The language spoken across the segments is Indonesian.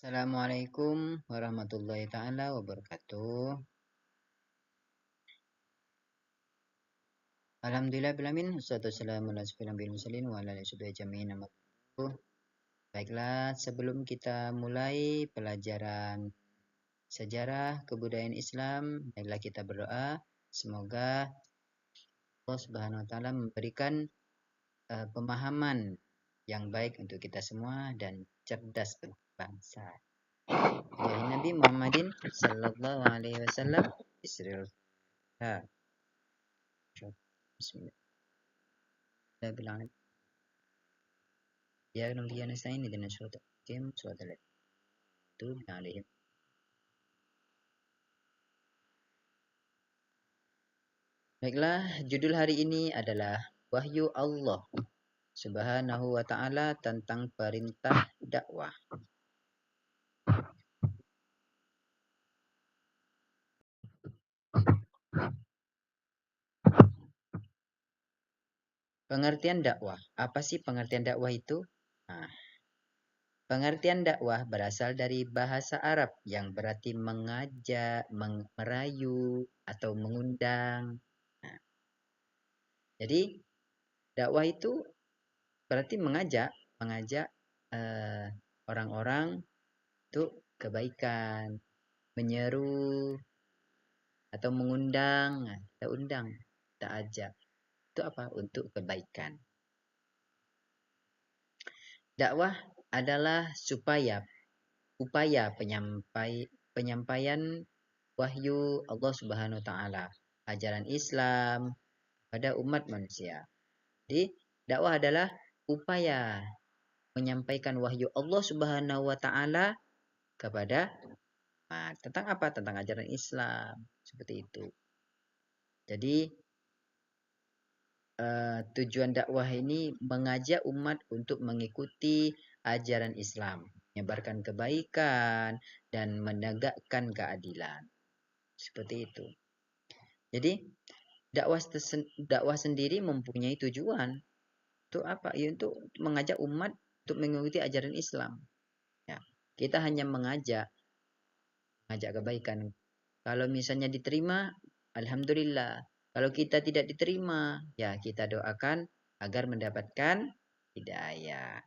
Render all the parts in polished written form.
Assalamualaikum warahmatullahi ta'ala wabarakatuh. Alhamdulillah bilamin. Wassalatu wassalamu ala asyrofil anbiya'i wal mursalin wa ala alihi washabihi ajma'in. Amma ba'du. Baiklah, sebelum kita mulai pelajaran sejarah kebudayaan Islam, marilah kita berdoa. Semoga Allah Subhanahu wa taala memberikan pemahaman yang baik untuk kita semua dan cerdas berbangsa. Ya Nabi Muhammadin sallallahu alaihi wasallam Israel. Bismillah. Bilang ya kemudian saya ini dengan suatu game suatu itu alaihim. Baiklah, judul hari ini adalah Wahyu Allah Subhanahu wa taala tentang perintah dakwah. Pengertian dakwah. Apa sih pengertian dakwah itu? Nah, pengertian dakwah berasal dari bahasa Arab yang berarti mengajak, merayu, atau mengundang. Nah, jadi dakwah itu berarti mengajak orang-orang untuk kebaikan, menyeru atau mengundang. Nah, kita undang, kita ajak. Itu apa? Untuk kebaikan. Dakwah adalah upaya penyampaian wahyu Allah Subhanahu wa taala, ajaran Islam pada umat manusia. Jadi, dakwah adalah upaya menyampaikan wahyu Allah Subhanahu wa taala kepada tentang apa? Tentang ajaran Islam, seperti itu. Jadi tujuan dakwah ini mengajak umat untuk mengikuti ajaran Islam, menyebarkan kebaikan dan menegakkan keadilan. Seperti itu. Jadi dakwah sendiri mempunyai tujuan untuk apa? Ya, untuk mengajak umat untuk mengikuti ajaran Islam. Ya, kita hanya mengajak kebaikan. Kalau misalnya diterima, alhamdulillah. Kalau kita tidak diterima, ya kita doakan agar mendapatkan hidayah.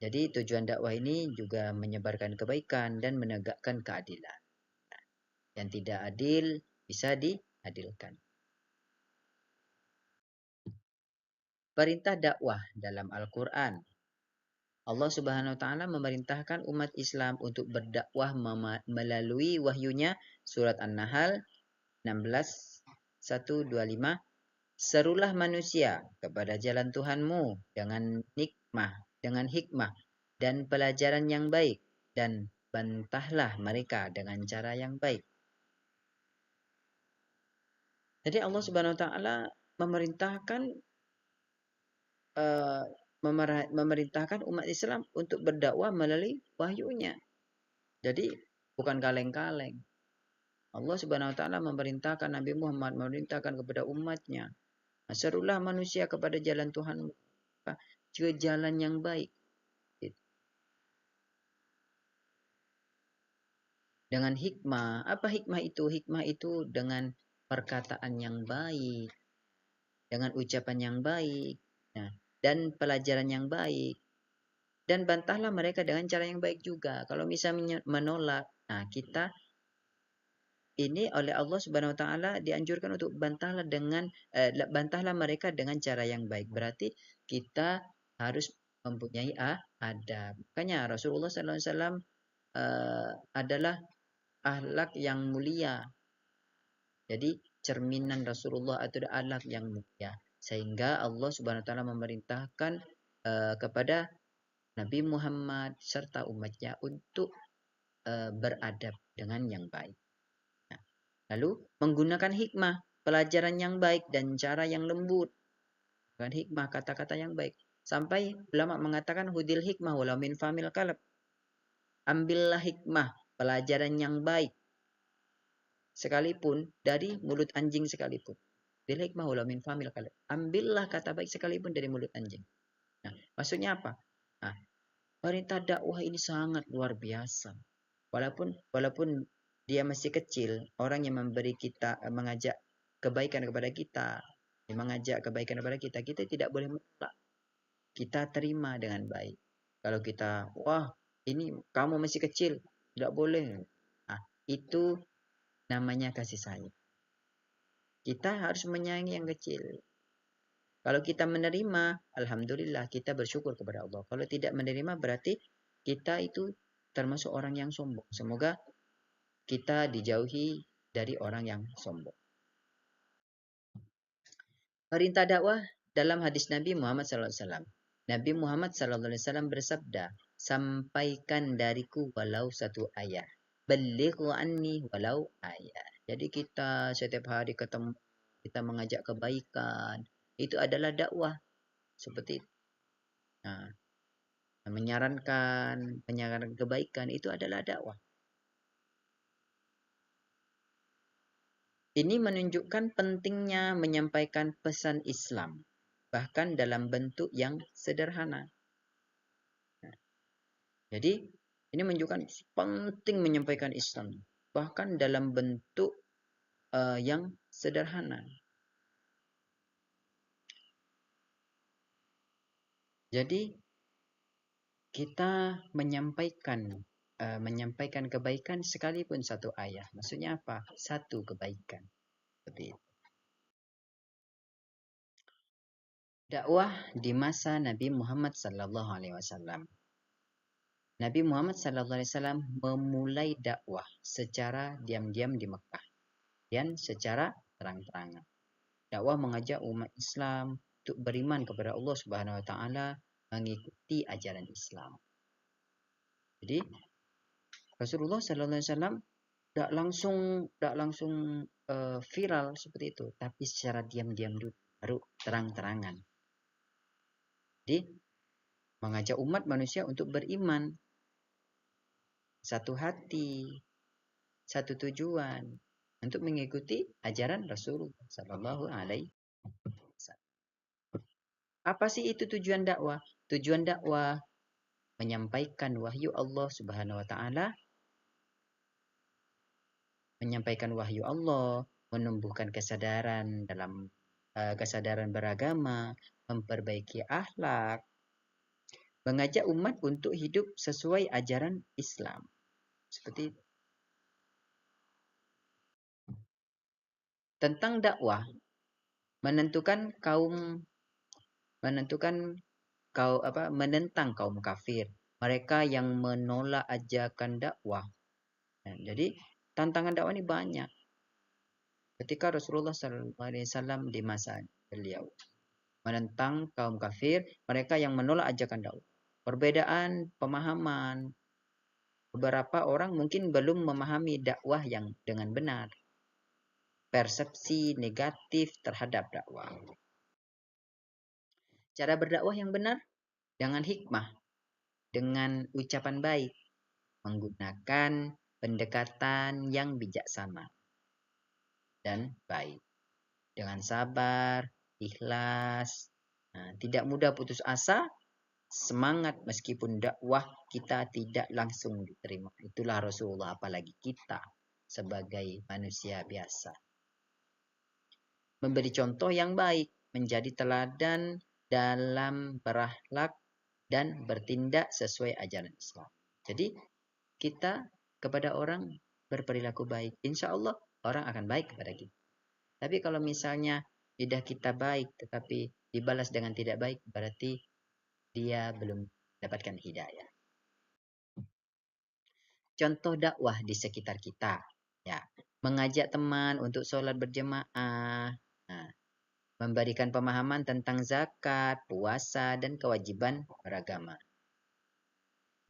Jadi tujuan dakwah ini juga menyebarkan kebaikan dan menegakkan keadilan. Yang tidak adil bisa diadilkan. Perintah dakwah dalam Al-Quran. Allah Subhanahu wa taala memerintahkan umat Islam untuk berdakwah melalui wahyunya surat An-Nahl 16:125. Serulah manusia kepada jalan Tuhanmu dengan hikmah dan pelajaran yang baik, dan bantahlah mereka dengan cara yang baik. Jadi Allah Subhanahu wa taala memerintahkan umat Islam untuk berdakwah melalui wahyunya. Jadi bukan kaleng-kaleng. Allah Subhanahu wa taala memerintahkan Nabi Muhammad, memerintahkan kepada umatnya, serulah manusia kepada jalan Tuhan, ke jalan yang baik. Dengan hikmah. Apa hikmah itu? Hikmah itu dengan perkataan yang baik, dengan ucapan yang baik, dan pelajaran yang baik. Dan bantahlah mereka dengan cara yang baik juga. Kalau misalnya menolak, kita ini oleh Allah Subhanahu wa taala dianjurkan untuk bantahlah mereka dengan cara yang baik. Berarti kita harus mempunyai adab. Makanya Rasulullah sallallahu alaihi wasallam adalah akhlak yang mulia. Jadi cerminan Rasulullah itu adalah akhlak yang mulia. Sehingga Allah Subhanahu wa taala memerintahkan kepada Nabi Muhammad serta umatnya untuk beradab dengan yang baik. Lalu menggunakan hikmah, pelajaran yang baik dan cara yang lembut. Dengan hikmah, kata-kata yang baik. Sampai ulama mengatakan hudil hikmah walau min famil kalab. Ambillah hikmah, pelajaran yang baik, sekalipun dari mulut anjing sekalipun. Hudil hikmah walau min famil kalab. Ambillah kata baik sekalipun dari mulut anjing. Maksudnya apa? Perintah dakwah ini sangat luar biasa. Walaupun dia masih kecil, orang yang memberi kita, mengajak kebaikan kepada kita, mengajak kebaikan kepada kita, kita tidak boleh menolak. Kita terima dengan baik. Kalau kita, wah ini kamu masih kecil, tidak boleh. Nah, itu namanya kasih sayang. Kita harus menyayangi yang kecil. Kalau kita menerima, alhamdulillah kita bersyukur kepada Allah. Kalau tidak menerima berarti kita itu termasuk orang yang sombong. Semoga kita dijauhi dari orang yang sombong. Perintah dakwah dalam hadis Nabi Muhammad SAW. Nabi Muhammad SAW bersabda, sampaikan dariku walau satu ayat. Balighu anni walau ayat. Jadi kita setiap hari ketemu, kita mengajak kebaikan. Itu adalah dakwah. Seperti itu. Nah, menyarankan kebaikan itu adalah dakwah. Ini menunjukkan pentingnya menyampaikan pesan Islam, bahkan dalam bentuk yang sederhana. Jadi, ini menunjukkan penting menyampaikan Islam, bahkan dalam bentuk yang sederhana. Jadi, kita menyampaikan kebaikan sekalipun satu ayat. Maksudnya apa? Satu kebaikan. Seperti itu. Dakwah di masa Nabi Muhammad SAW. Nabi Muhammad SAW memulai dakwah secara diam-diam di Mekah dan secara terang-terangan. Dakwah mengajak umat Islam untuk beriman kepada Allah Subhanahu Wa Taala, mengikuti ajaran Islam. Jadi Rasulullah SAW tidak langsung viral seperti itu, tapi secara diam-diam dulu, baru terang-terangan. Jadi mengajak umat manusia untuk beriman, satu hati, satu tujuan, untuk mengikuti ajaran Rasulullah Sallallahu Alaihi Wasallam. Apa sih itu tujuan dakwah? Tujuan dakwah menyampaikan wahyu Allah Subhanahu Wa Taala, menyampaikan wahyu Allah, menumbuhkan kesadaran dalam kesadaran beragama, memperbaiki akhlak, mengajak umat untuk hidup sesuai ajaran Islam. Seperti itu. Tentang dakwah, menentang kaum kafir, mereka yang menolak ajakan dakwah. Nah, jadi tantangan dakwah ini banyak. Ketika Rasulullah SAW di masa beliau menentang kaum kafir, mereka yang menolak ajakan dakwah. Perbedaan pemahaman, beberapa orang mungkin belum memahami dakwah yang dengan benar. Persepsi negatif terhadap dakwah. Cara berdakwah yang benar dengan hikmah, dengan ucapan baik, menggunakan pendekatan yang bijaksana dan baik, dengan sabar, ikhlas, tidak mudah putus asa, semangat meskipun dakwah kita tidak langsung diterima. Itulah Rasulullah, apalagi kita sebagai manusia biasa. Memberi contoh yang baik, menjadi teladan dalam berakhlak dan bertindak sesuai ajaran Islam. Jadi kita kepada orang berperilaku baik, insya Allah orang akan baik kepada kita. Tapi kalau misalnya lidah kita baik tetapi dibalas dengan tidak baik, berarti dia belum mendapatkan hidayah. Contoh dakwah di sekitar kita, ya, mengajak teman untuk sholat berjemaah, memberikan pemahaman tentang zakat, puasa, dan kewajiban beragama.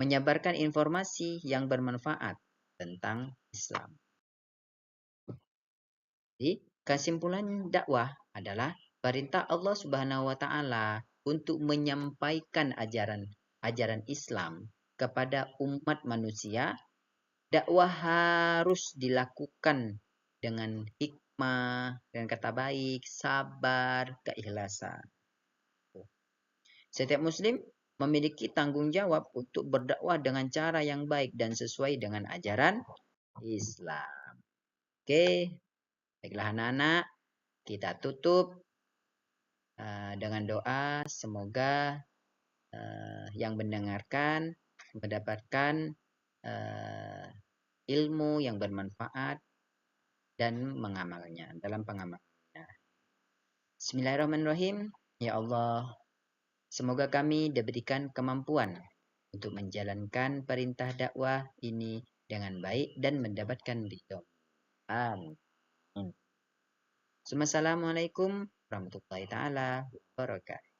Menyebarkan informasi yang bermanfaat tentang Islam. Jadi, kesimpulan dakwah adalah perintah Allah Subhanahu Wa Taala untuk menyampaikan ajaran Islam kepada umat manusia. Dakwah harus dilakukan dengan hikmah, dengan kata baik, sabar, keikhlasan. Setiap muslim memiliki tanggung jawab untuk berdakwah dengan cara yang baik dan sesuai dengan ajaran Islam. Oke, baiklah anak-anak, kita tutup dengan doa. Semoga yang mendengarkan mendapatkan ilmu yang bermanfaat dan mengamalnya dalam pengamalnya. Bismillahirrahmanirrahim. Ya Allah, semoga kami diberikan kemampuan untuk menjalankan perintah dakwah ini dengan baik dan mendapatkan ridho. Amin. Assalamualaikum warahmatullahi taala wabarakatuh.